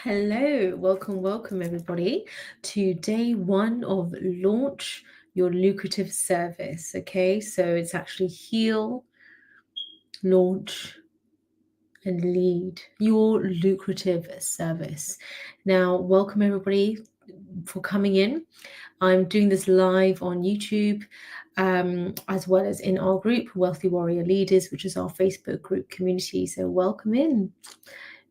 Hello, welcome everybody to day one of Launch Your Lucrative Service. Okay, so it's actually heal, launch, and lead your lucrative service. Now, welcome everybody for coming in. I'm doing this live on YouTube, as well as in our group, Wealthy Warrior Leaders, which is our Facebook group community. So welcome in.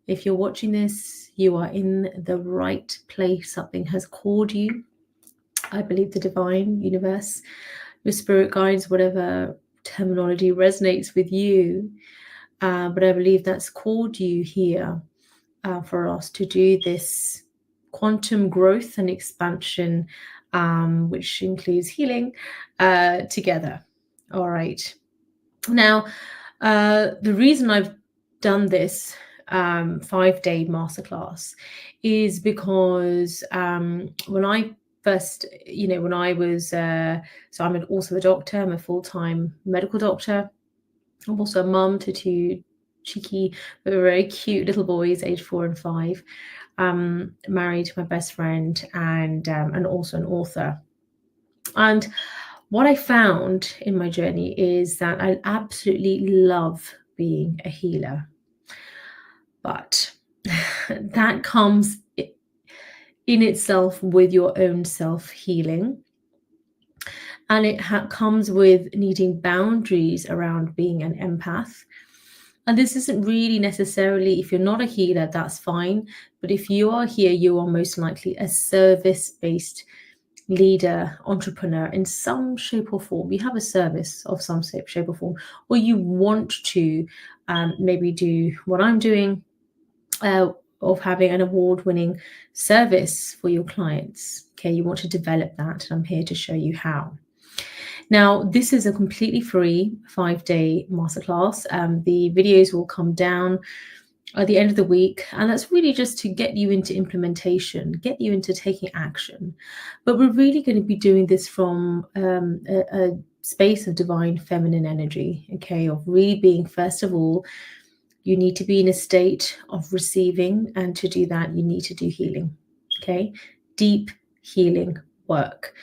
If you're watching this, you are in the right place. Something has called you. I believe the divine universe, your spirit guides, whatever terminology resonates with you. But I believe that's called you here for us to do this quantum growth and expansion, which includes healing together. All right. Now, the reason I've done this 5-day masterclass is because when I first, when I was, so I'm also a doctor, I'm a full-time medical doctor. I'm also a mum to two cheeky, but very cute little boys, aged 4 and 5. Married to my best friend and also an author. And what I found in my journey is that I absolutely love being a healer. But that comes in itself with your own self-healing. And it comes with needing boundaries around being an empath. And this isn't really necessarily, if you're not a healer, that's fine. But if you are here, you are most likely a service-based leader, entrepreneur in some shape or form. You have a service of some shape or form, or you want to maybe do what I'm doing, of having an award-winning service for your clients. Okay, you want to develop that, and I'm here to show you how. Now, this is a completely free 5-day masterclass. The videos will come down at the end of the week, and that's really just to get you into implementation, get you into taking action. But we're really going to be doing this from a space of divine feminine energy, okay, of really being, first of all, you need to be in a state of receiving, and to do that, you need to do healing, okay? Deep healing work.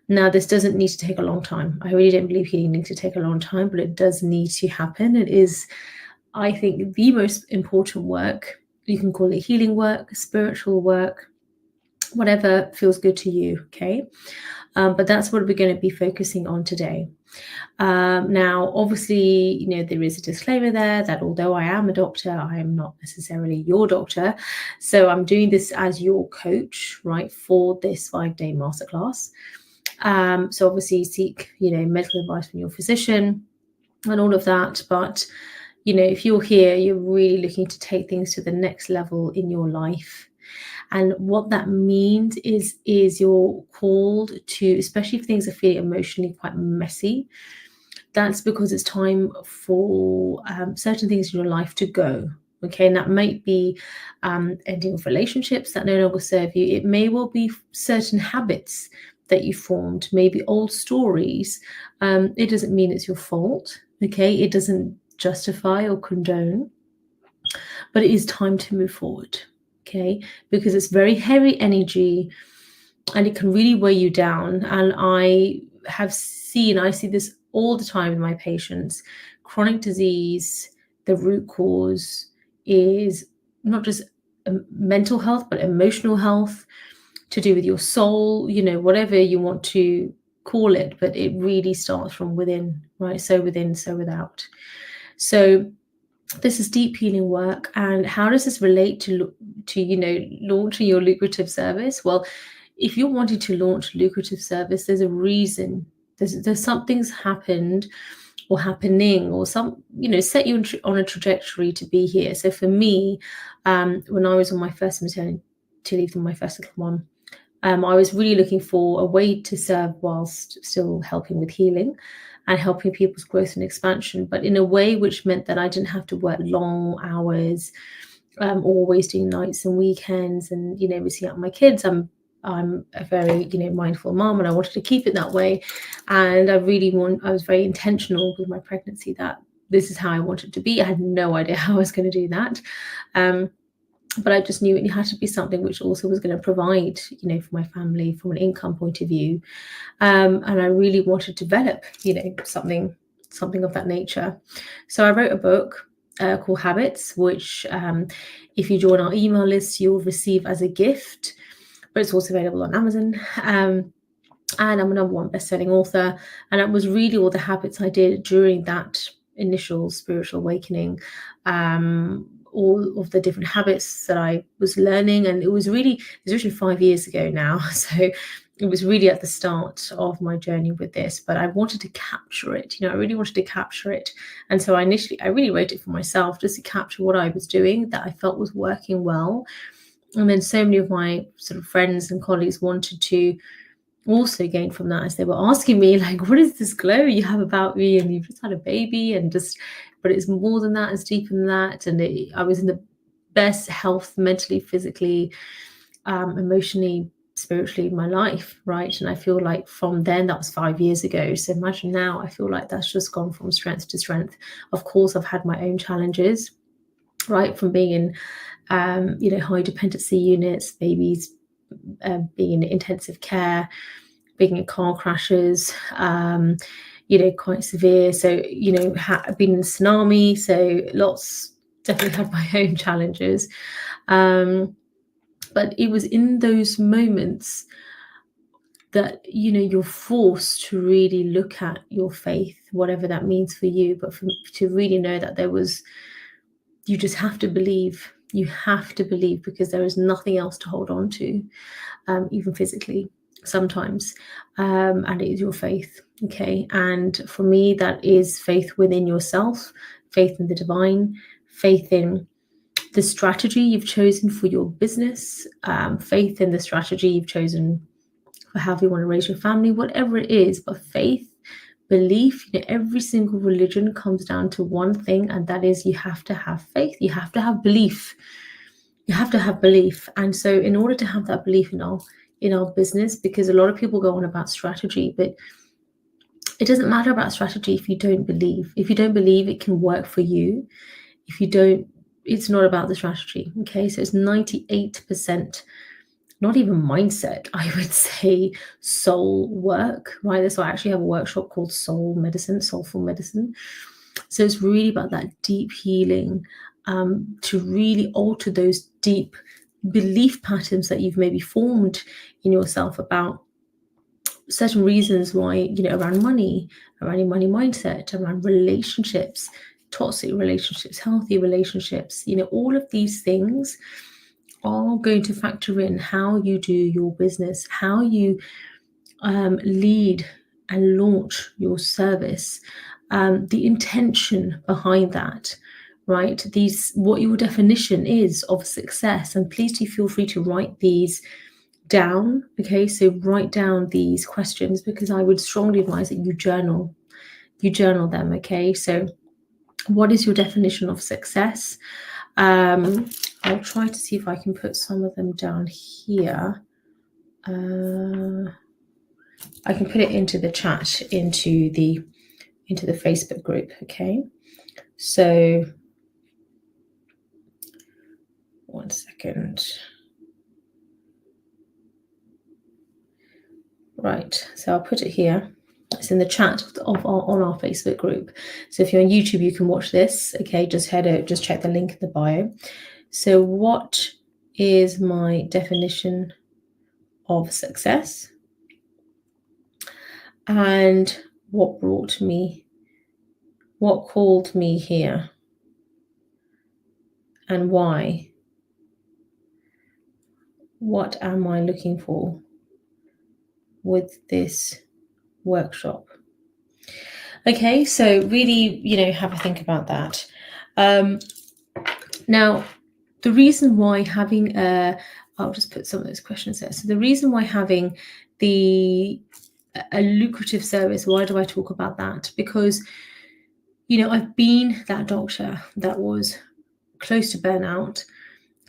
Now, this doesn't need to take a long time. I really don't believe healing needs to take a long time, but it does need to happen. It is, I think, the most important work. You can call it healing work, spiritual work, whatever feels good to you, okay? But that's what we're going to be focusing on today. Now, obviously, there is a disclaimer there that although I am a doctor, I am not necessarily your doctor. So I'm doing this as your coach, right, for this 5-day masterclass. So obviously seek, medical advice from your physician and all of that. But, if you're here, you're really looking to take things to the next level in your life. And what that means is you're called to, especially if things are feeling emotionally quite messy, that's because it's time for certain things in your life to go. Okay, and that might be ending of relationships that no longer serve you. It may well be certain habits that you formed, maybe old stories. It doesn't mean it's your fault. Okay, it doesn't justify or condone, but it is time to move forward. Okay, because it's very heavy energy and it can really weigh you down. And I see this all the time in my patients. Chronic disease, the root cause is not just mental health, but emotional health, to do with your soul, whatever you want to call it, but it really starts from within, right? So within, so without. So this is deep healing work. And how does this relate to launching your lucrative service? Well, if you're wanting to launch lucrative service, there's a reason. There's something's happened or happening, or some, set you on a trajectory to be here. So for me, when I was on my first maternity leave, my first little one, I was really looking for a way to serve whilst still helping with healing and helping people's growth and expansion, but in a way which meant that I didn't have to work long hours, or wasting nights and weekends, and missing out on my kids. I'm a very mindful mom, and I wanted to keep it that way. And I was very intentional with my pregnancy that this is how I wanted to be. I had no idea how I was going to do that. but I just knew it had to be something which also was going to provide, you know, for my family from an income point of view. And I really wanted to develop, you know, something of that nature. So I wrote a book called Habits, which if you join our email list, you'll receive as a gift, but it's also available on Amazon. And I'm a #1 best-selling author. And it was really all the habits I did during that initial spiritual awakening, all of the different habits that I was learning. And it was really 5 years ago now. So it was really at the start of my journey with this, but I wanted to capture it. You know, I really wanted to capture it. And so I really wrote it for myself, just to capture what I was doing that I felt was working well. And then so many of my sort of friends and colleagues wanted to also gain from that, as they were asking me, like, what is this glow you have about me, and you've just had a baby, and just, but it's more than that, it's deeper than that. And I was in the best health, mentally, physically, emotionally, spiritually, in my life, right? And I feel like from then, that was 5 years ago, so imagine now, I feel like that's just gone from strength to strength. Of course, I've had my own challenges, right, from being in you know, high dependency units, babies, being in intensive care, being in car crashes, you know, quite severe. So, you know, been in tsunami, so definitely had my own challenges. But it was in those moments that, you know, you're forced to really look at your faith, whatever that means for you, but to really know that you just have to believe. You have to believe, because there is nothing else to hold on to, even physically sometimes. And it is your faith. Okay. And for me, that is faith within yourself, faith in the divine, faith in the strategy you've chosen for your business, faith in the strategy you've chosen for how you want to raise your family, whatever it is. But faith, belief, you know, every single religion comes down to one thing, and that is you have to have faith. You have to have belief. You have to have belief. And so in order to have that belief in our business, because a lot of people go on about strategy, but it doesn't matter about strategy if you don't believe. If you don't believe it can work for you, if you don't, it's not about the strategy. Okay, so it's 98%, not even mindset, I would say soul work, right? That's why I actually have a workshop called Soulful Medicine. So it's really about that deep healing, to really alter those deep belief patterns that you've maybe formed in yourself about certain reasons why, you know, around money, around your money mindset, around relationships, toxic relationships, healthy relationships, you know, all of these things are going to factor in how you do your business, how you lead and launch your service, the intention behind that, right? What your definition is of success. And please do feel free to write these down. Okay, so write down these questions, because I would strongly advise that you journal them. Okay, so what is your definition of success? I'll try to see if I can put some of them down here. I can put it into the chat, into the Facebook group. Okay, so 1 second. Right, so I'll put it here. It's in the chat on our Facebook group. So if you're on YouTube, you can watch this. Okay, just check the link in the bio. So what is my definition of success? And what called me here? And why? What am I looking for with this workshop? Okay, so really, you know, have a think about that. Now, the reason why having I'll just put some of those questions there. So the reason why having a lucrative service, why do I talk about that? Because, you know, I've been that doctor that was close to burnout.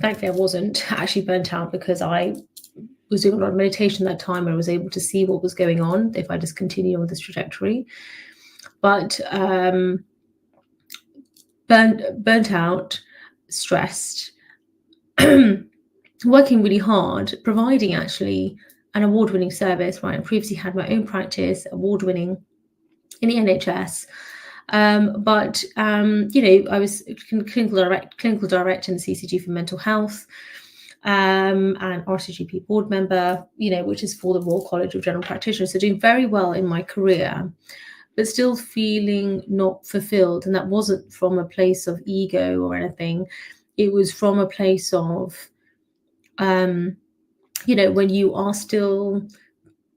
Thankfully, I wasn't actually burnt out, because I was doing a lot of meditation at that time, and I was able to see what was going on if I just continued on this trajectory. But burnt out, stressed, working really hard, providing actually an award-winning service, right? I previously had my own practice, award-winning in the NHS. But I was clinical director in the CCG for mental health, and RCGP board member, which is for the Royal College of General Practitioners. So doing very well in my career, but still feeling not fulfilled. And that wasn't from a place of ego or anything. It was from a place of, when you are still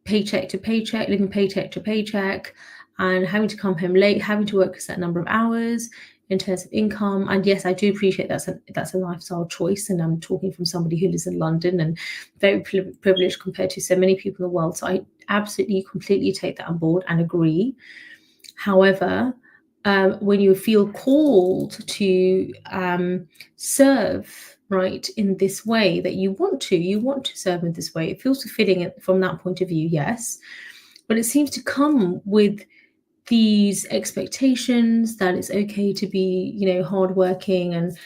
paycheck to paycheck, living paycheck to paycheck, and having to come home late, having to work a certain number of hours in terms of income. And yes, I do appreciate that's a lifestyle choice, and I'm talking from somebody who lives in London and very privileged compared to so many people in the world. So I absolutely, completely take that on board and agree. However, when you feel called to serve, right, in this way that you want to serve in this way, it feels fulfilling from that point of view, yes. But it seems to come with these expectations that it's okay to be, hardworking and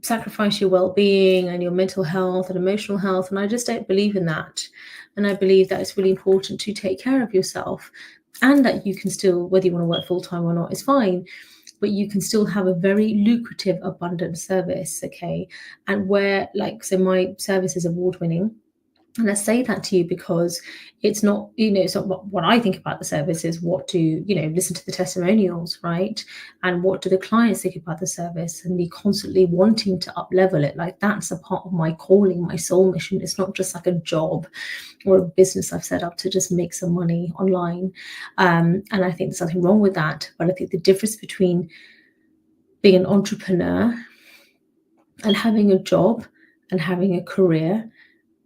sacrifice your well-being and your mental health and emotional health. And I just don't believe in that. And I believe that it's really important to take care of yourself, and that you can still, whether you want to work full-time or not, is fine, but you can still have a very lucrative, abundant service, okay? And where, so my service is award-winning. And I say that to you because it's not, it's not what I think about the service, is what to, listen to the testimonials, right? And what do the clients think about the service, and me constantly wanting to up level it. Like, that's a part of my calling, my soul mission. It's not just like a job or a business I've set up to just make some money online. And I think there's nothing wrong with that. But I think the difference between being an entrepreneur and having a job and having a career,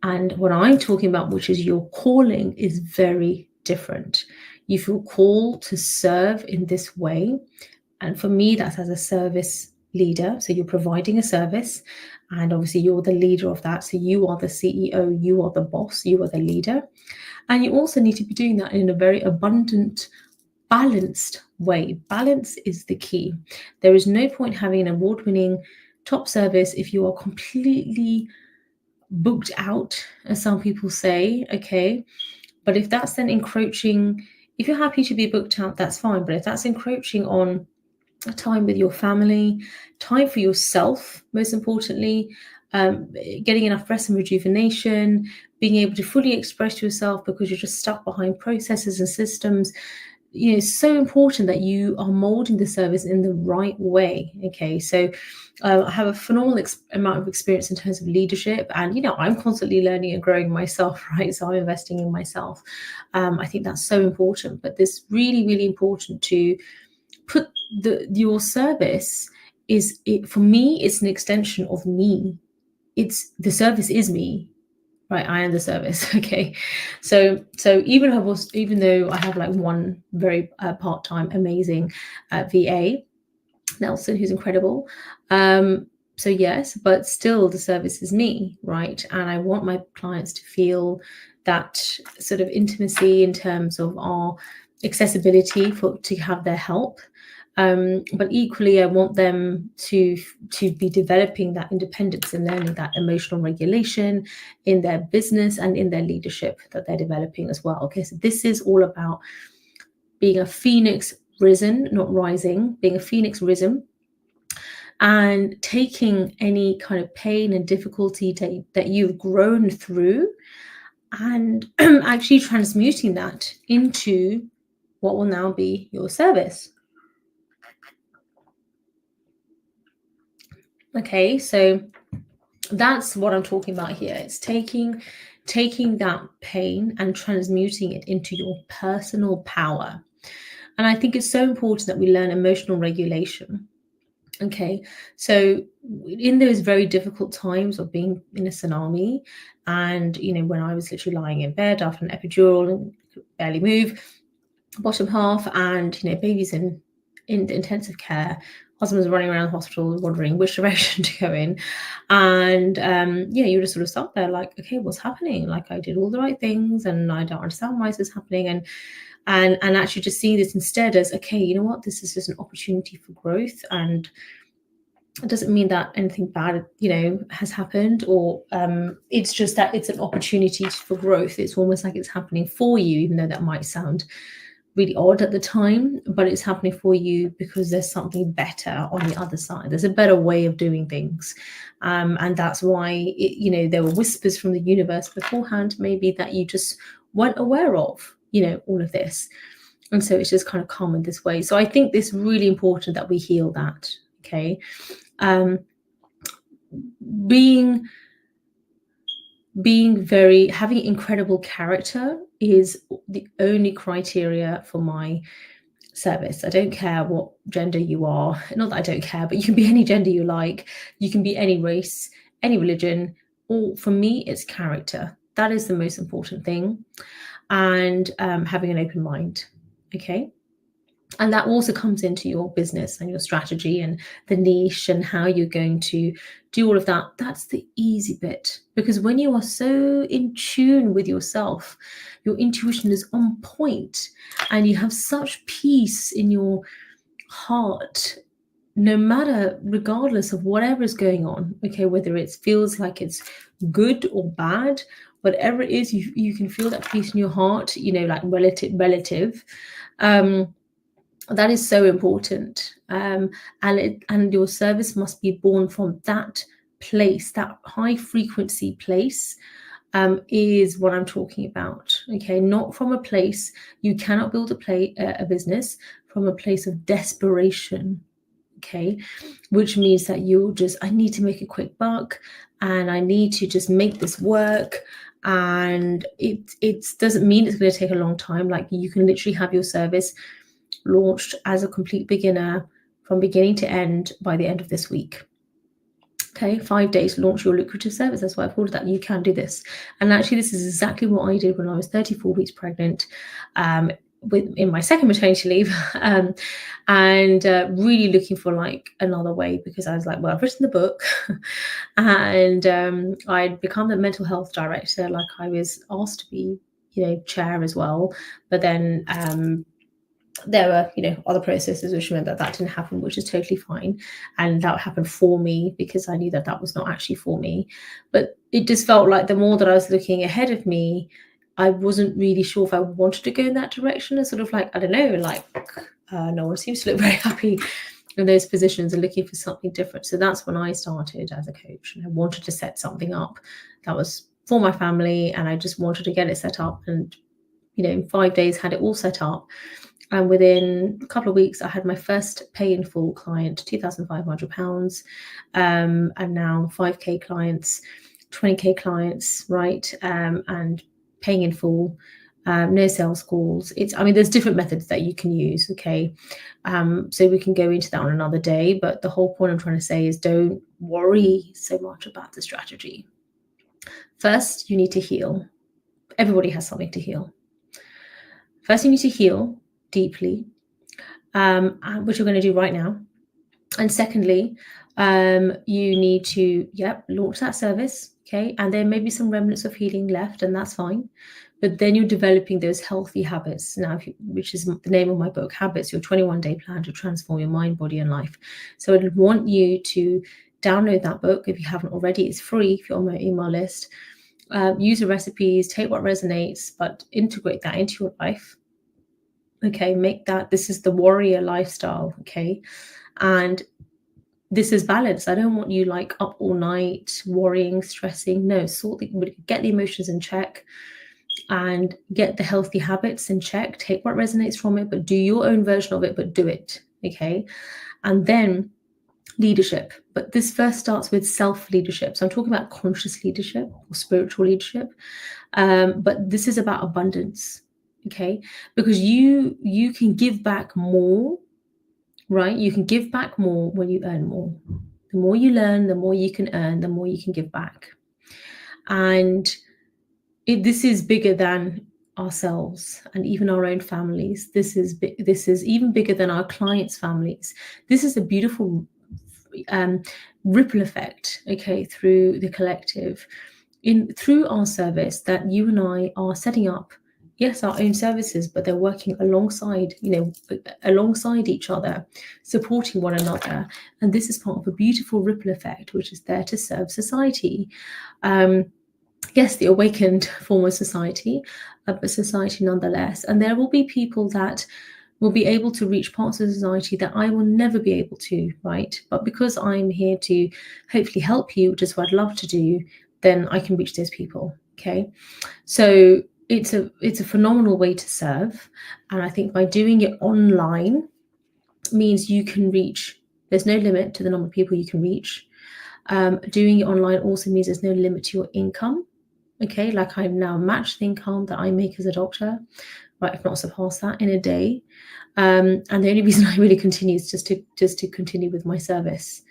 and what I'm talking about, which is your calling, is very different. You feel called to serve in this way. And for me, that's as a service leader. So you're providing a service, and obviously you're the leader of that. So you are the CEO, you are the boss, you are the leader. And you also need to be doing that in a very abundant, balanced way. Balance is the key. There is no point having an award-winning top service if you are completely booked out, as some people say, okay? But if that's then encroaching, if you're happy to be booked out, that's fine. But if that's encroaching on time with your family, time for yourself, most importantly, getting enough rest and rejuvenation, being able to fully express yourself because you're just stuck behind processes and systems, it's so important that you are molding the service in the right way. Okay, so I have a phenomenal amount of experience in terms of leadership, and I'm constantly learning and growing myself, right? So I'm investing in myself. I think that's so important. But this really, really important to put your service for me, it's an extension of me. It's the service is me. Right, I am the service. Okay, so even though I have like one very part-time amazing VA, Nelson, who's incredible. So yes, but still the service is me, right? And I want my clients to feel that sort of intimacy in terms of our accessibility to have their help. But equally, I want them to be developing that independence and learning that emotional regulation in their business and in their leadership that they're developing as well. Okay, so this is all about being a phoenix risen, not rising, being a phoenix risen, and taking any kind of pain and difficulty that you've grown through, and actually transmuting that into what will now be your service. Okay, so that's what I'm talking about here. It's taking that pain and transmuting it into your personal power. And I think it's so important that we learn emotional regulation. Okay, so in those very difficult times of being in a tsunami, and when I was literally lying in bed after an epidural and could barely move, bottom half, and baby's in intensive care, husband's running around the hospital wondering which direction to go in, and you just sort of stop there like, okay, what's happening? Like, I did all the right things and I don't understand why this is happening, and actually just seeing this instead as, okay, you know what, this is just an opportunity for growth, and it doesn't mean that anything bad, has happened, or it's just that it's an opportunity for growth. It's almost like it's happening for you, even though that might sound really odd at the time, but it's happening for you because there's something better on the other side. There's a better way of doing things. And that's why, there were whispers from the universe beforehand, maybe that you just weren't aware of, all of this. And so it's just kind of come in this way. So I think it's really important that we heal that. Okay. Having incredible character is the only criteria for my service. I don't care what gender you are. Not that I don't care, but you can be any gender you like. You can be any race, any religion. Or for me, it's character. That is the most important thing. And having an open mind. Okay. And that also comes into your business and your strategy and the niche and how you're going to do all of that. That's the easy bit, because when you are so in tune with yourself, your intuition is on point and you have such peace in your heart, no matter, regardless of whatever is going on. Okay, whether it feels like it's good or bad, whatever it is, you can feel that peace in your heart, like relative. That is so important. And your service must be born from that place, that high frequency place, is what I'm talking about. Okay, not from a place, you cannot build a business from a place of desperation. Okay, which means that I need to make a quick buck and I need to just make this work. And it doesn't mean it's going to take a long time. Like, you can literally have your service launched as a complete beginner from beginning to end by the end of this week. Okay, 5 days, launch your lucrative service. That's why I've called it that. You can do this. And actually, this is exactly what I did when I was 34 weeks pregnant, in my second maternity leave, and really looking for like another way, because I was like, well, I've written the book and I'd become the mental health director, like I was asked to be, chair as well. But then there were, other processes which meant that didn't happen, which is totally fine. And that happened for me because I knew that was not actually for me. But it just felt like the more that I was looking ahead of me, I wasn't really sure if I wanted to go in that direction. And sort of like, I don't know, like no one seems to look very happy in those positions and looking for something different. So that's when I started as a coach, and I wanted to set something up that was for my family, and I just wanted to get it set up. And in 5 days had it all set up. And within a couple of weeks, I had my first pay in full client, £2,500, and now 5K clients, 20K clients, right? And paying in full, no sales calls. There's different methods that you can use, okay? So we can go into that on another day, but the whole point I'm trying to say is don't worry so much about the strategy. First, you need to heal. Everybody has something to heal. First, you need to heal deeply, which we're going to do right now. And secondly, you need to launch that service, okay? And there may be some remnants of healing left, and that's fine. But then you're developing those healthy habits now, which is the name of my book, Habits, your 21-day plan to transform your mind, body, and life. So I'd want you to download that book if you haven't already. It's free if you're on my email list. Use the recipes, take what resonates, but integrate that into your life. Okay, this is the warrior lifestyle, okay? And this is balance. I don't want you like up all night, worrying, stressing. No, get the emotions in check and get the healthy habits in check. Take what resonates from it, but do your own version of it, but do it, okay? And then leadership. But this first starts with self-leadership. So I'm talking about conscious leadership or spiritual leadership. But this is about abundance. Okay, because you can give back more, right? You can give back more when you earn more. The more you learn, the more you can earn, the more you can give back. And this is bigger than ourselves and even our own families. This is even bigger than our clients' families. This is a beautiful ripple effect, okay, through the collective, through our service that you and I are setting up yes, our own services, but they're working alongside, alongside each other, supporting one another. And this is part of a beautiful ripple effect, which is there to serve society. Yes, the awakened form of society, but society nonetheless. And there will be people that will be able to reach parts of society that I will never be able to, right? But because I'm here to hopefully help you, which is what I'd love to do, then I can reach those people. Okay. So it's a phenomenal way to serve. And I think by doing it online means you can reach, there's no limit to the number of people you can reach. Doing it online also means there's no limit to your income. Okay, like I've now matched the income that I make as a doctor, right? If not surpassed that in a day. And the only reason I really continue is just to continue with my service.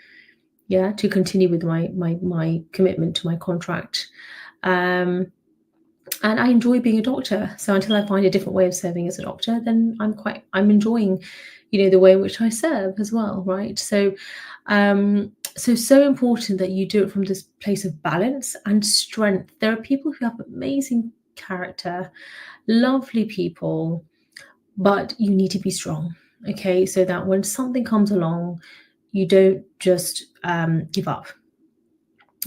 Yeah, to continue with my commitment to my contract. And I enjoy being a doctor. So until I find a different way of serving as a doctor, then I'm enjoying, the way in which I serve as well, right? So so important that you do it from this place of balance and strength. There are people who have amazing character, lovely people, but you need to be strong, okay? So that when something comes along, you don't just give up.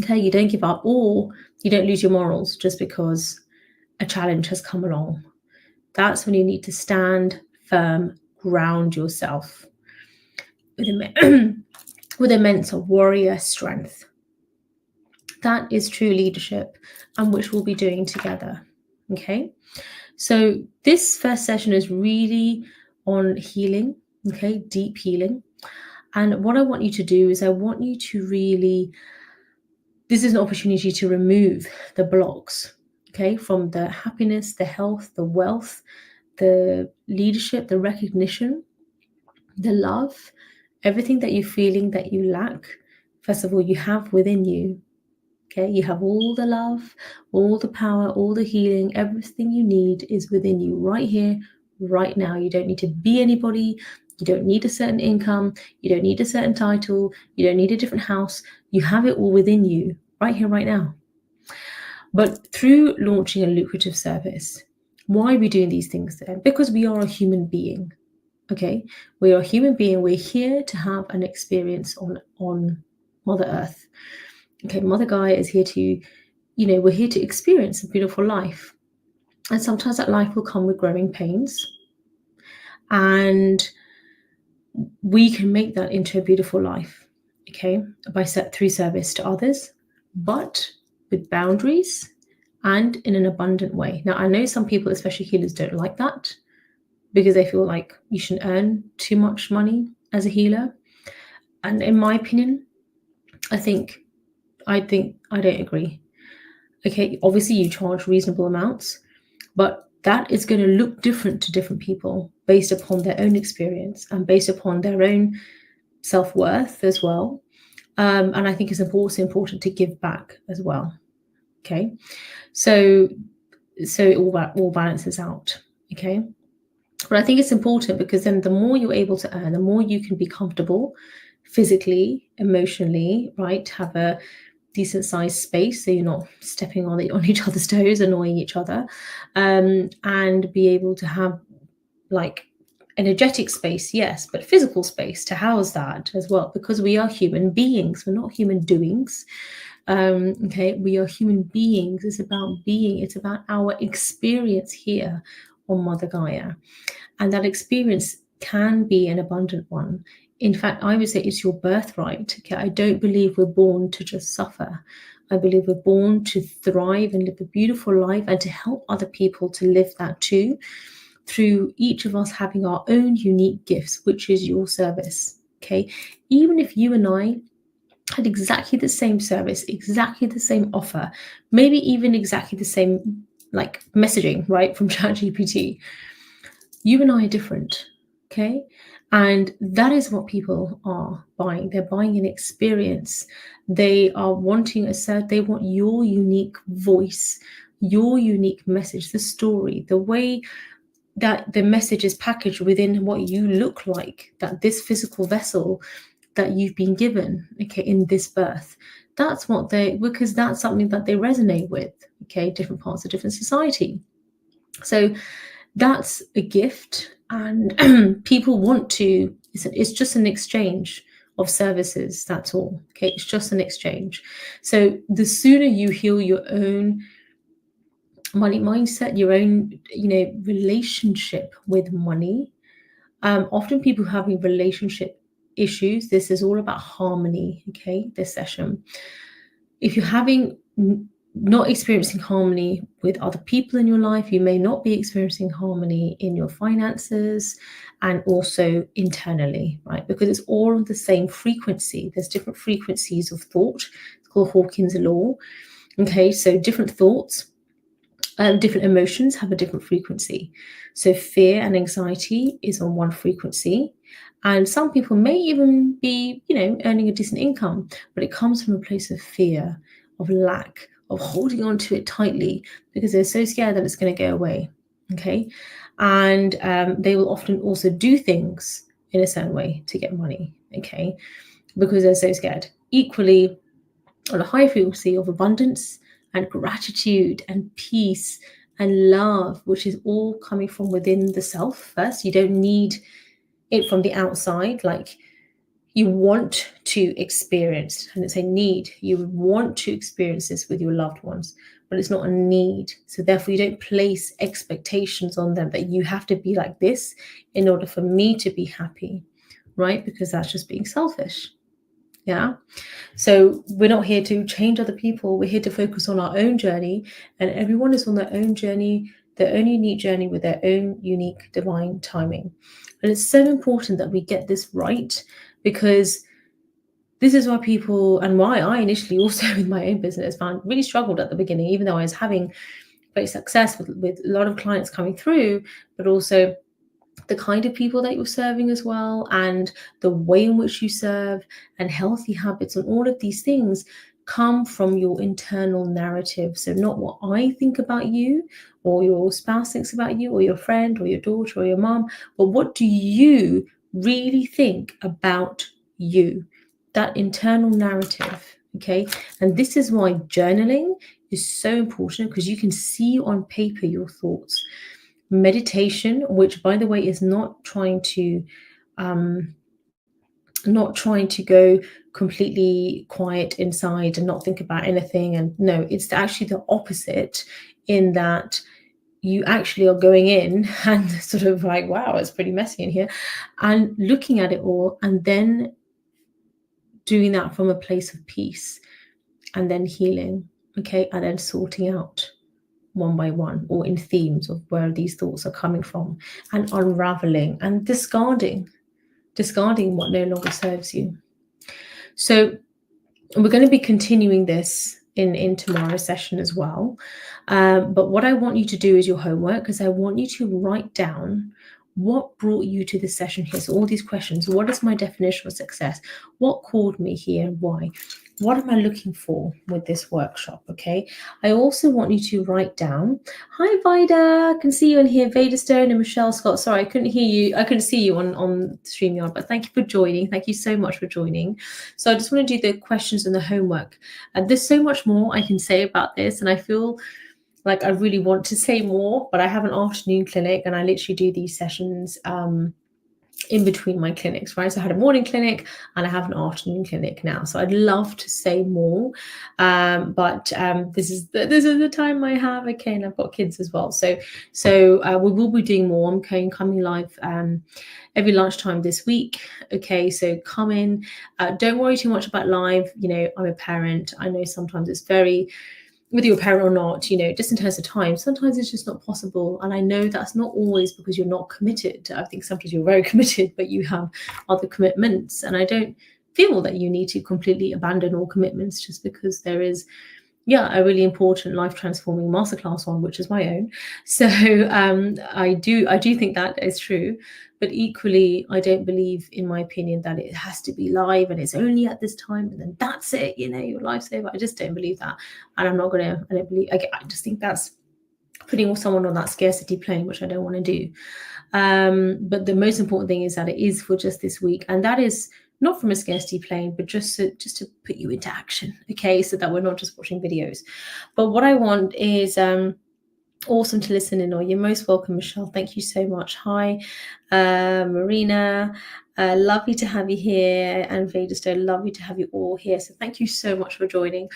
Okay, you don't give up, or you don't lose your morals just because a challenge has come along. That's when you need to stand firm, ground yourself with immense warrior strength. That is true leadership, and which we'll be doing together. Okay, so this first session is really on healing, okay, deep healing. And what I want you to do is I want you to really, this is an opportunity to remove the blocks, okay, from the happiness, the health, the wealth, the leadership, the recognition, the love, everything that you're feeling that you lack. First of all, you have within you. Okay, you have all the love, all the power, all the healing, everything you need is within you right here, right now. You don't need to be anybody. You don't need a certain income. You don't need a certain title. You don't need a different house. You have it all within you right here, right now. But through launching a lucrative service, why are we doing these things then? Because we are a human being. Okay, we are a human being. We're here to have an experience on Mother Earth. Okay, Mother Gaia is here to, we're here to experience a beautiful life. And sometimes that life will come with growing pains. And we can make that into a beautiful life, okay, through service to others, but with boundaries and in an abundant way. Now, I know some people, especially healers, don't like that because they feel like you shouldn't earn too much money as a healer. And in my opinion, I don't agree. Okay, obviously you charge reasonable amounts, but that is going to look different to different people based upon their own experience and based upon their own self-worth as well. And I think it's also important to give back as well. Okay, so it all balances out. Okay, but I think it's important because then the more you're able to earn, the more you can be comfortable physically, emotionally, right? Have a decent sized space so you're not stepping on each other's toes, annoying each other, and be able to have like energetic space, yes, but physical space to house that as well, because we are human beings. We're not human doings. Okay, we are human beings. It's about being. It's about our experience here on Mother Gaia, and that experience can be an abundant one. In fact, I would say it's your birthright. Okay, I don't believe we're born to just suffer. I believe we're born to thrive and live a beautiful life and to help other people to live that too, through each of us having our own unique gifts, which is your service. Okay, even if you and I had exactly the same service, exactly the same offer, maybe even exactly the same like messaging, right, from ChatGPT, you and I are different. Okay, and that is what people are buying. They're buying an experience. They are wanting they want your unique voice, your unique message, the story, the way that the message is packaged within what you look like, that this physical vessel that you've been given, okay, in this birth. That's what because that's something that they resonate with, okay, different parts of different society. So that's a gift, and people want to, it's just an exchange of services, that's all. Okay, it's just an exchange. So the sooner you heal your own money mindset, your own, relationship with money. Often people having relationship issues, this is all about harmony. Okay, this session, if you're having not experiencing harmony with other people in your life, you may not be experiencing harmony in your finances and also internally, right? Because it's all of the same frequency. There's different frequencies of thought. It's called Hawkins' law. Okay, so different thoughts, different emotions have a different frequency. So fear and anxiety is on one frequency. And some people may even be, earning a decent income, but it comes from a place of fear, of lack, of holding on to it tightly because they're so scared that it's going to go away. Okay. And they will often also do things in a certain way to get money. Okay. Because they're so scared. Equally, on a high frequency of abundance and gratitude and peace and love, which is all coming from within the self first. You don't need it from the outside. Like, you want to experience, and it's a need. You would want to experience this with your loved ones, but it's not a need. So therefore, you don't place expectations on them that you have to be like this in order for me to be happy, right? Because that's just being selfish. Yeah. So we're not here to change other people. We're here to focus on our own journey, and everyone is on their own journey, their own unique journey with their own unique divine timing. And it's so important that we get this right, because this is why people, and why I initially also with my own business really struggled at the beginning, even though I was having great success with a lot of clients coming through, but also the kind of people that you're serving as well, and the way in which you serve, and healthy habits, and all of these things come from your internal narrative. So not what I think about you, or your spouse thinks about you, or your friend, or your daughter, or your mom, but what do you really think about you? That internal narrative. Okay. And this is why journaling is so important, because you can see on paper your thoughts. Meditation, which by the way is not trying to go completely quiet inside and not think about anything, and no, it's actually the opposite, in that you actually are going in and sort of like, wow, it's pretty messy in here, and looking at it all, and then doing that from a place of peace, and then healing. Okay. And then sorting out one by one, or in themes of where these thoughts are coming from, and unraveling and discarding what no longer serves you. So we're going to be continuing this in tomorrow's session as well. But what I want you to do is your homework, because I want you to write down what brought you to this session here. So all these questions: what is my definition of success? What called me here and why? What am I looking for with this workshop? Okay. I also want you to write down. Hi, Vida. I can see you in here. Veda Stone and Michelle Scott. Sorry, I couldn't hear you. I couldn't see you on StreamYard, but thank you for joining. Thank you so much for joining. So I just want to do the questions and the homework. And there's so much more I can say about this, and I feel like I really want to say more, but I have an afternoon clinic, and I literally do these sessions in between my clinics, right? So I had a morning clinic and I have an afternoon clinic now. So I'd love to say more, but this is the time I have. Okay, and I've got kids as well. So we will be doing more. I'm coming live every lunchtime this week. Okay, so come in. Don't worry too much about live. I'm a parent. I know sometimes it's very, whether you're a parent or not, just in terms of time, sometimes it's just not possible. And I know that's not always because you're not committed. I think sometimes you're very committed, but you have other commitments. And I don't feel that you need to completely abandon all commitments just because there is, a really important life transforming masterclass on, which is my own. So I do think that is true. But equally, I don't believe, in my opinion, that it has to be live and it's only at this time and then that's it, your life's over. I just don't believe that. And I just think that's putting someone on that scarcity plane, which I don't want to do. But the most important thing is that it is for just this week. And that is not from a scarcity plane, but just to put you into action. Okay, so that we're not just watching videos. But what I want is Awesome to listen in on. You're most welcome, Michelle. Thank you so much. Hi, Marina. Lovely to have you here. And Vaderstone, lovely to have you all here. So thank you so much for joining.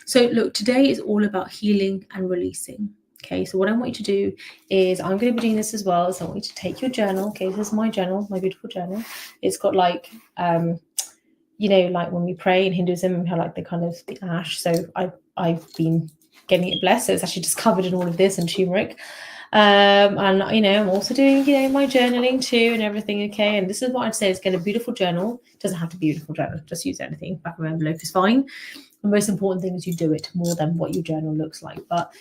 So look, today is all about healing and releasing. Okay, so what I want you to do is, I'm going to be doing this as well. So I want you to take your journal. Okay, this is my journal, my beautiful journal. It's got like, you know, like when we pray in Hinduism, we have like the kind of the ash. So I've been getting it blessed. So it's actually just covered in all of this and turmeric. And you know, I'm also doing, you know, my journaling too and everything. Okay, and this is what I'd say is get a beautiful journal. It doesn't have to be a beautiful journal, just use anything. Back of an envelope is fine. The most important thing is you do it more than what your journal looks like. But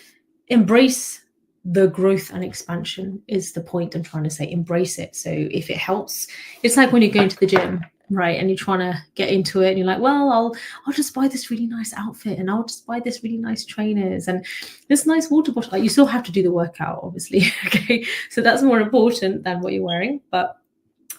embrace the growth and expansion is the point I'm trying to say. Embrace it. So if it helps, it's like when you're going to the gym, right, and you're trying to get into it and you're like, well, I'll just buy this really nice outfit and I'll just buy this really nice trainers and this nice water bottle. Like, you still have to do the workout, obviously. Okay, so that's more important than what you're wearing. But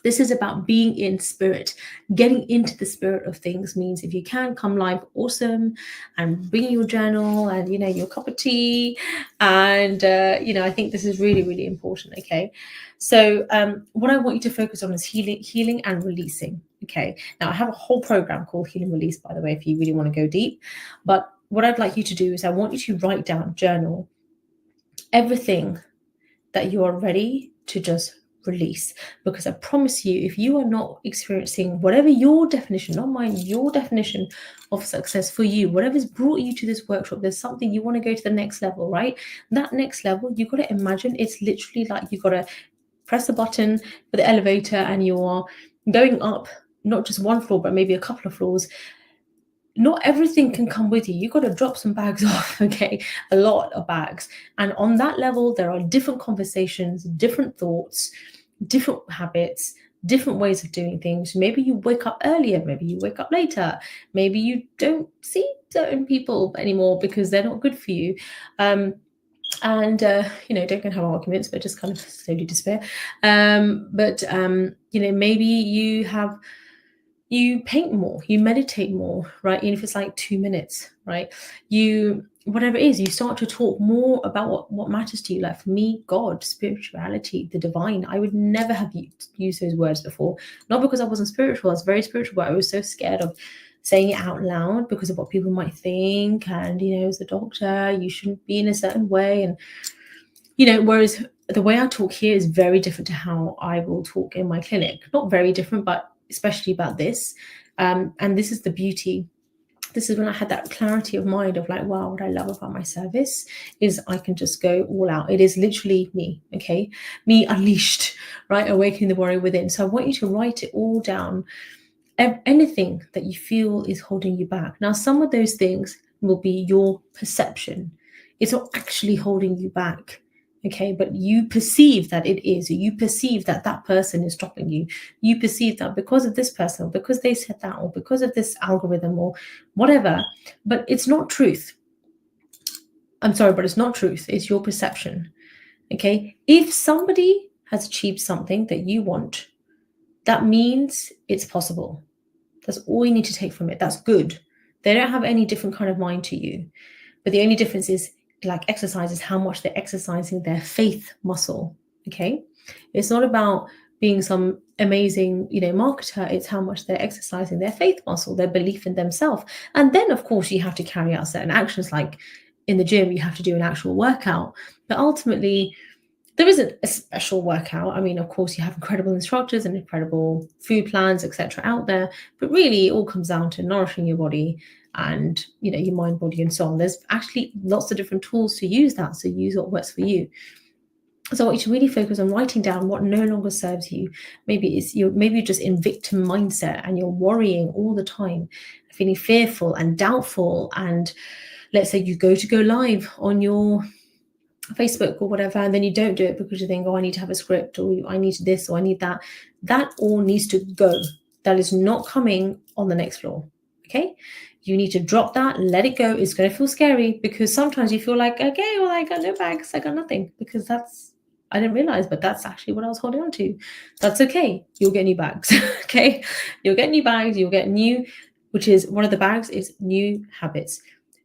this is about being in spirit. Getting into the spirit of things means, if you can, come live, awesome, and bring your journal and, you know, your cup of tea. And, you know, I think this is really, really important. Okay. So what I want you to focus on is healing and releasing. Okay. Now I have a whole program called Heal and Release, by the way, if you really want to go deep. But what I'd like you to do is I want you to write down, journal everything that you are ready to just release. Because I promise you, if you are not experiencing whatever your definition, not mine, your definition of success for you, whatever's brought you to this workshop, there's something you want to go to the next level, right? That next level, you've got to imagine it's literally like you've got to press a button for the elevator and you are going up, not just one floor, but maybe a couple of floors. Not everything can come with you. You've got to drop some bags off, okay? A lot of bags. And on that level, there are different conversations, different thoughts, different habits, different ways of doing things. Maybe you wake up earlier, maybe you wake up later, maybe you don't see certain people anymore because they're not good for you. You know, don't go and have arguments, but just kind of slowly despair. You know, maybe you paint more, you meditate more, right? Even if it's like 2 minutes, right? You, whatever it is, you start to talk more about what matters to you. Like for me, God, spirituality, the divine. I would never have used those words before. Not because I wasn't spiritual, I was very spiritual, but I was so scared of saying it out loud because of what people might think. And, you know, as a doctor, you shouldn't be in a certain way. And, you know, whereas the way I talk here is very different to how I will talk in my clinic. Not very different, but especially about this. And this is the beauty. This is when I had that clarity of mind of like, wow, what I love about my service is I can just go all out. It is literally me, okay? Me unleashed, right? Awakening the warrior within. So I want you to write it all down. Anything that you feel is holding you back. Now, some of those things will be your perception. It's not actually holding you back. Okay, but you perceive that it is. You perceive that that person is stopping you. You perceive that because of this person, or because they said that, or because of this algorithm, or whatever. But it's not truth. I'm sorry, but it's not truth. It's your perception. Okay, if somebody has achieved something that you want, that means it's possible. That's all you need to take from it. That's good. They don't have any different kind of mind to you. But the only difference is, like exercise, is how much they're exercising their faith muscle. Okay, it's not about being some amazing, you know, marketer. It's how much they're exercising their faith muscle, their belief in themselves. And then of course you have to carry out certain actions, like in the gym you have to do an actual workout. But ultimately there isn't a special workout. I mean, of course you have incredible instructors and incredible food plans, etc. out there, but really it all comes down to nourishing your body and, you know, your mind, body, and so on. There's actually lots of different tools to use that. So use what works for you. So I want you to really focus on writing down what no longer serves you. Maybe you're just in victim mindset and you're worrying all the time, feeling fearful and doubtful. And let's say you go live on your Facebook or whatever, and then you don't do it because you think, oh, I need to have a script, or I need this, or I need that. That all needs to go. That is not coming on the next floor. Okay, you need to drop that, let it go. It's going to feel scary because sometimes you feel like, okay, well, I got no bags, I got nothing, because I didn't realize, but that's actually what I was holding on to. That's okay. You'll get new bags. Okay, you'll get new bags. You'll get new, which is one of the bags is new habits,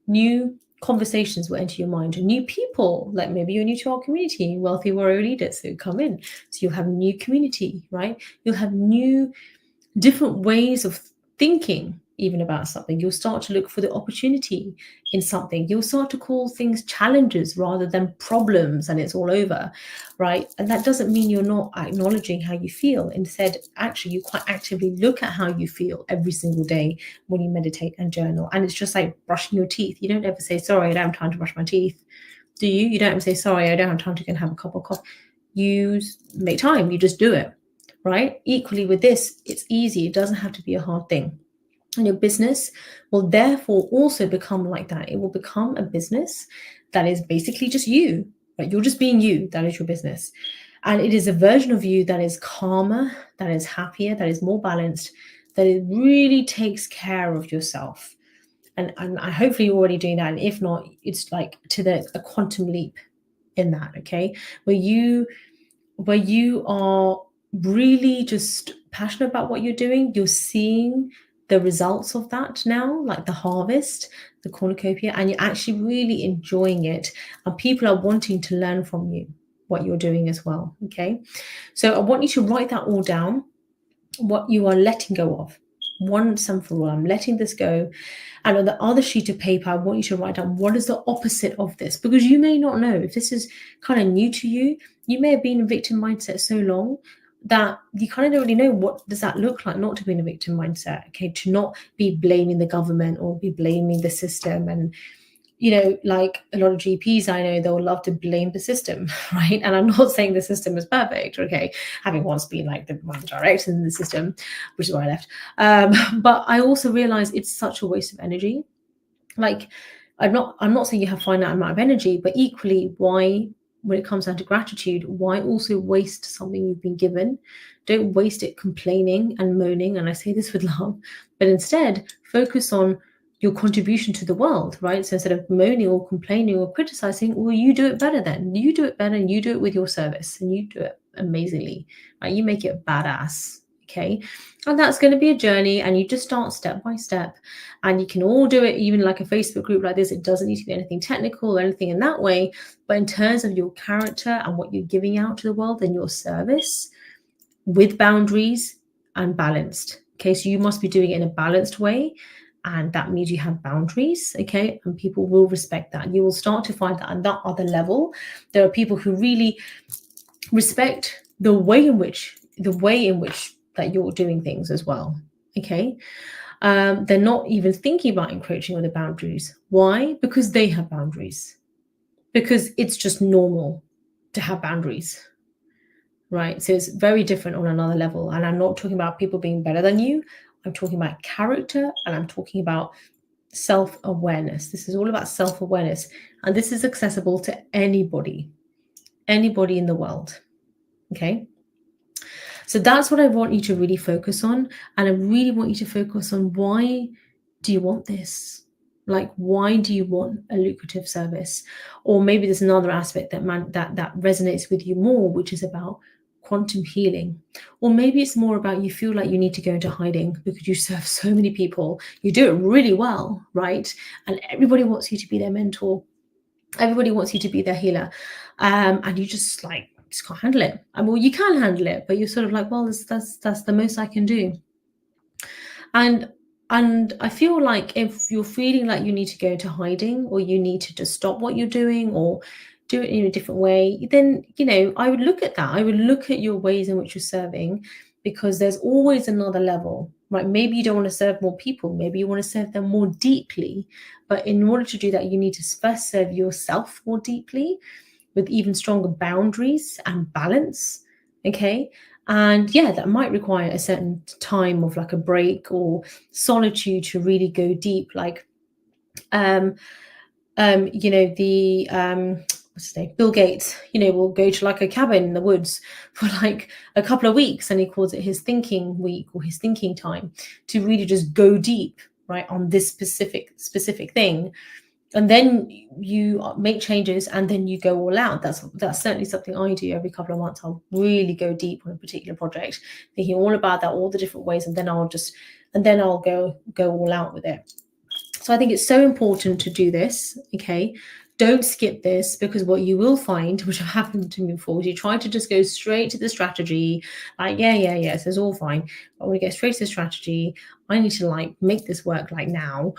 new conversations will enter your mind, new people, like maybe you're new to our community, wealthy warrior leaders who come in. So you'll have new community, right? You'll have new different ways of thinking even about something. You'll start to look for the opportunity in something. You'll start to call things challenges rather than problems, and it's all over, right? And that doesn't mean you're not acknowledging how you feel. Instead, actually, you quite actively look at how you feel every single day when you meditate and journal. And it's just like brushing your teeth. You don't ever say, sorry, I don't have time to brush my teeth. Do you? You don't ever say, sorry, I don't have time to go and have a cup of coffee. You make time. You just do it. Right? Equally with this, it's easy. It doesn't have to be a hard thing. And your business will therefore also become like that. It will become a business that is basically just you, right? You're just being you. That is your business. And it is a version of you that is calmer, that is happier, that is more balanced, that it really takes care of yourself. And I hopefully you're already doing that. And if not, it's like to a quantum leap in that, okay? Where you are really just passionate about what you're doing, you're seeing the results of that now, like the harvest, the cornucopia, and you're actually really enjoying it. And people are wanting to learn from you what you're doing as well. Okay. So I want you to write that all down, what you are letting go of. Once and for all, I'm letting this go. And on the other sheet of paper, I want you to write down what is the opposite of this, because you may not know. If this is kind of new to you, you may have been in victim mindset so long that you kind of don't really know what does that look like not to be in a victim mindset, okay? To not be blaming the government or be blaming the system. And, you know, like a lot of GPs I know, they'll love to blame the system, right? And I'm not saying the system is perfect, okay? Having once been like one of the directors in the system, which is why I left. But I also realize it's such a waste of energy. Like, I'm not saying you have finite amount of energy, but equally, why, when it comes down to gratitude, why also waste something you've been given? Don't waste it complaining and moaning. And I say this with love, but instead focus on your contribution to the world, right? So instead of moaning or complaining or criticizing, well, you do it better then. You do it better and you do it with your service and you do it amazingly, right? You make it badass. Okay. And that's going to be a journey, and you just start step by step, and you can all do it, even like a Facebook group like this. It doesn't need to be anything technical or anything in that way, but in terms of your character and what you're giving out to the world and your service with boundaries and balanced. Okay, so you must be doing it in a balanced way, and that means you have boundaries. Okay, and people will respect that. You will start to find that on that other level, there are people who really respect the way in which that you're doing things as well. Okay. They're not even thinking about encroaching on the boundaries. Why? Because they have boundaries. Because it's just normal to have boundaries, right? So it's very different on another level. And I'm not talking about people being better than you. I'm talking about character, and I'm talking about self-awareness. This is all about self-awareness. And this is accessible to anybody in the world. Okay. So that's what I want you to really focus on. And I really want you to focus on, why do you want this? Like, why do you want a lucrative service? Or maybe there's another aspect that resonates with you more, which is about quantum healing. Or maybe it's more about, you feel like you need to go into hiding because you serve so many people. You do it really well, right? And everybody wants you to be their mentor. Everybody wants you to be their healer. And you just can't handle it. I mean, you can handle it, but you're sort of like, well, that's the most I can do. And I feel like if you're feeling like you need to go to hiding, or you need to just stop what you're doing or do it in a different way, then, you know, I would look at that. I would look at your ways in which you're serving, because there's always another level, right? Maybe you don't want to serve more people. Maybe you want to serve them more deeply. But in order to do that, you need to first serve yourself more deeply, with even stronger boundaries and balance. Okay. And yeah, that might require a certain time of like a break or solitude to really go deep. Like, you know, what's his name? Bill Gates, you know, will go to like a cabin in the woods for like a couple of weeks, and he calls it his thinking week or his thinking time, to really just go deep, right, on this specific thing. And then you make changes, and then you go all out. That's certainly something I do every couple of months. I'll really go deep on a particular project, thinking all about that, all the different ways, and then I'll go all out with it. So I think it's so important to do this, okay? Don't skip this, because what you will find, which happened to me before, is you try to just go straight to the strategy, like, yeah, so it's all fine. But when we get straight to the strategy, I need to like make this work like now,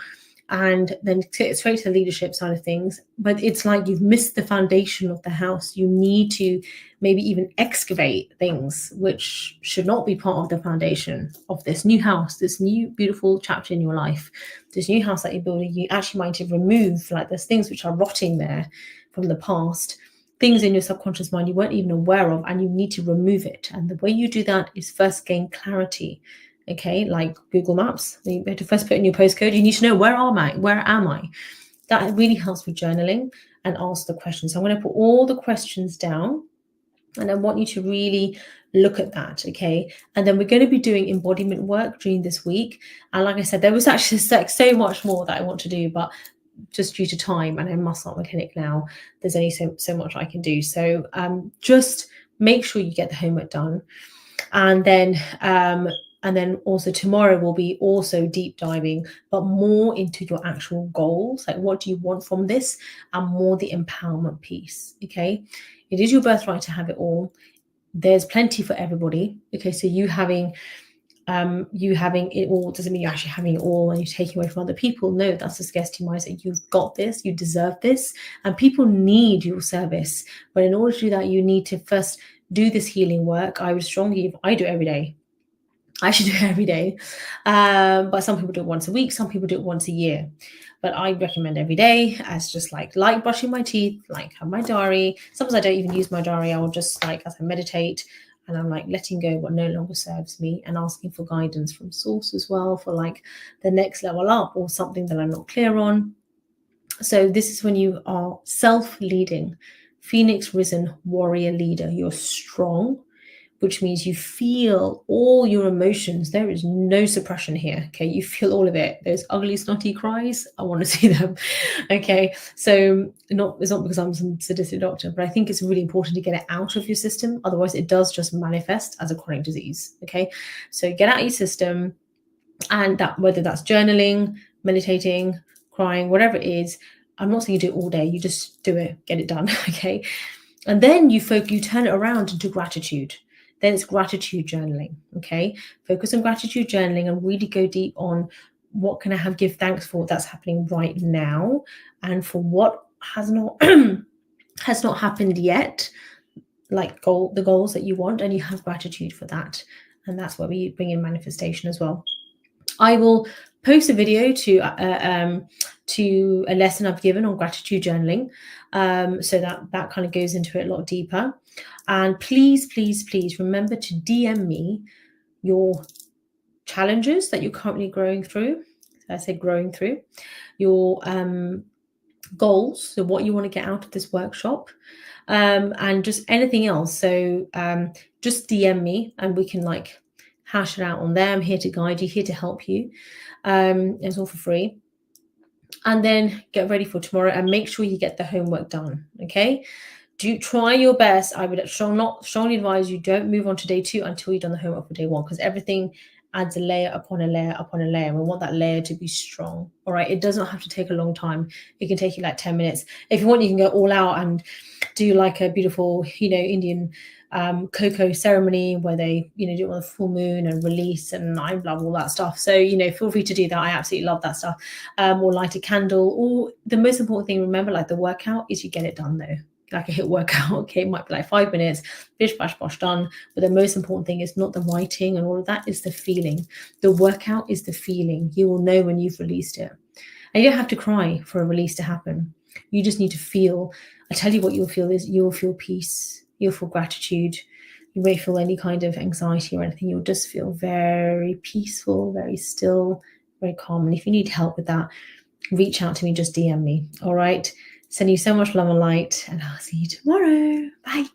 and then get straight to the leadership side of things. But it's like you've missed the foundation of the house. You need to maybe even excavate things which should not be part of the foundation of this new house, this new beautiful chapter in your life, this new house that you're building. You actually might have removed, like, there's things which are rotting there from the past, things in your subconscious mind you weren't even aware of, and you need to remove it. And the way you do that is first gain clarity. Okay, like Google Maps, you have to first put in your postcode. You need to know, where am I? That really helps with journaling and ask the questions. So I'm going to put all the questions down, and I want you to really look at that, okay? And then we're going to be doing embodiment work during this week. And like I said, there was actually so much more that I want to do, but just due to time, and I must start my clinic now, there's only so much I can do. So just make sure you get the homework done. And then also tomorrow we'll be also deep diving, but more into your actual goals. Like, what do you want from this? And more the empowerment piece, okay? It is your birthright to have it all. There's plenty for everybody, okay? So you having it all doesn't mean you're actually having it all and you're taking away from other people. No, that's a scarcity mindset. You've got this, you deserve this, and people need your service. But in order to do that, you need to first do this healing work. I would strongly, I do it every day. I should do it every day. But some people do it once a week, some people do it once a year. But I recommend every day, as just like brushing my teeth, like have my diary. Sometimes I don't even use my diary. I will just, like, as I meditate, and I'm like letting go what no longer serves me, and asking for guidance from source as well for like the next level up or something that I'm not clear on. So this is when you are self-leading, Phoenix risen warrior leader. You're strong, which means you feel all your emotions. There is no suppression here, okay? You feel all of it. Those ugly, snotty cries, I want to see them, okay? So it's not because I'm some sadistic doctor, but I think it's really important to get it out of your system. Otherwise, it does just manifest as a chronic disease, okay? So get out of your system, and that, whether that's journaling, meditating, crying, whatever it is. I'm not saying you do it all day. You just do it, get it done, okay? And then you turn it around into gratitude. Then it's gratitude journaling, okay? Focus on gratitude journaling and really go deep on what can I give thanks for that's happening right now, and for what has not happened yet, like the goals that you want, and you have gratitude for that. And that's where we bring in manifestation as well. I will post a video to a lesson I've given on gratitude journaling, so that kind of goes into it a lot deeper. And please remember to DM me your challenges that you're currently growing through. I say growing through your goals, so what you want to get out of this workshop, and just anything else. So just DM me and we can like hash it out on there. I'm here to guide you, here to help you. It's all for free. And then get ready for tomorrow and make sure you get the homework done, okay? Do try your best. I would strongly advise you don't move on to day 2 until you've done the homework for day 1, because everything adds a layer upon a layer upon a layer. We want that layer to be strong, all right? It does not have to take a long time. It can take you like 10 minutes. If you want, you can go all out and do like a beautiful, Indian cocoa ceremony where they, do it on the full moon and release, and I love all that stuff. So, feel free to do that. I absolutely love that stuff. Or light a candle. Or the most important thing, remember, like the workout, is you get it done though. Like a HIIT workout, okay, it might be like 5 minutes, bish, bash, bosh, done. But the most important thing is not the writing and all of that, is the feeling. The workout is the feeling. You will know when you've released it. And you don't have to cry for a release to happen. You just need to feel. I tell you what you'll feel is you'll feel peace. You'll feel gratitude. You won't feel any kind of anxiety or anything. You'll just feel very peaceful, very still, very calm. And if you need help with that, reach out to me, just DM me. All right. Sending you so much love and light, and I'll see you tomorrow. Bye.